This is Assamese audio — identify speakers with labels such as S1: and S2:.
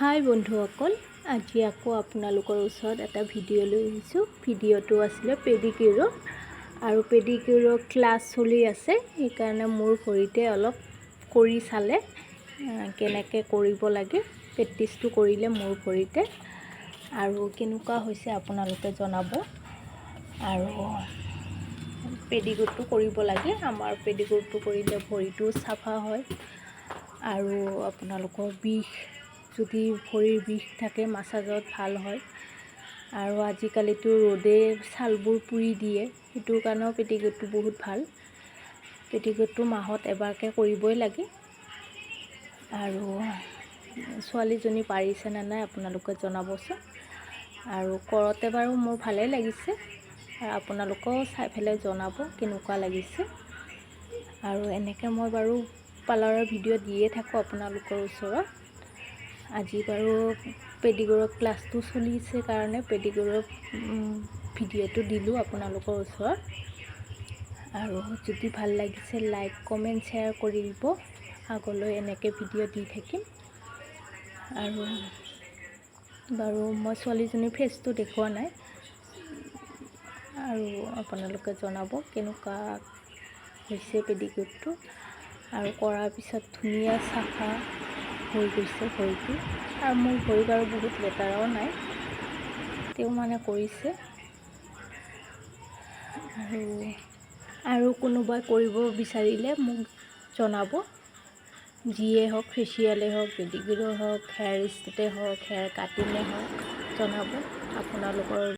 S1: হাই বন্ধুসকল, আজি আকৌ আপোনালোকৰ ওচৰত এটা ভিডিঅ' লৈ আহিছোঁ। ভিডিঅ'টো আছিলে পেডিকিউৰৰ, আৰু পেডিকিউৰৰ ক্লাছ চলি আছে। সেইকাৰণে মোৰ ভৰিতে অলপ কৰি চালে কেনেকৈ কৰিব লাগে, প্ৰেক্টিছটো কৰিলে মোৰ ভৰিতে, আৰু কেনেকুৱা হৈছে আপোনালোকে জনাব। আৰু পেডিকিউৰটো কৰিব লাগে। আমাৰ পেডিকিউৰটো কৰিলে ভৰিটো চাফা হয়, আৰু আপোনালোকৰ বিষ যদি ভৰিৰ বিষ থাকে মাছাজত ভাল হয়। আৰু আজিকালিতো ৰ'দে ছালবোৰ পুৰি দিয়ে, সেইটোৰ কাৰণেও পেডিকিউৰটো বহুত ভাল। পেডিকিউৰটো মাহত এবাৰকৈ কৰিবই লাগে। আৰু ছোৱালীজনী পাৰিছেনে নাই আপোনালোকে জনাবচোন। আৰু কৰতে বাৰু মোৰ ভালেই লাগিছে, আৰু আপোনালোকেও চাই পেলাই জনাব কেনেকুৱা লাগিছে। আৰু এনেকৈ মই বাৰু পাৰ্লাৰৰ ভিডিঅ' দিয়ে থাকোঁ আপোনালোকৰ ওচৰত। আজি বাৰু পেডিকিউৰৰ ক্লাছটো চলিছে কাৰণে পেডিকিউৰৰ ভিডিঅ'টো দিলোঁ আপোনালোকৰ ওচৰত। আৰু যদি ভাল লাগিছে লাইক কমেণ্ট শ্বেয়াৰ কৰি দিব। আগলৈ এনেকৈ ভিডিঅ' দি থাকিম। আৰু বাৰু মই ছোৱালীজনীৰ ফেচটো দেখুওৱা নাই, আৰু আপোনালোকে জনাব কেনেকুৱা হৈছে পেডিকিউৰটো। আৰু কৰাৰ পিছত ধুনীয়া চাফা হৈ গৈছে ভৰিটো। আৰু মোৰ ভৰি বাৰু বহুত লেতেৰাও নাই, তেওঁ মানে কৰিছে। আৰু কোনোবাই কৰিব বিচাৰিলে মোক জনাব। যিয়ে হওক, ফেচিয়েলেই হওক, পেডিকিউৰে হওক, হেয়াৰ ষ্ট্ৰেইটেই হওক, হেয়াৰ কাটিঙেই হওক, জনাব। আপোনালোকৰ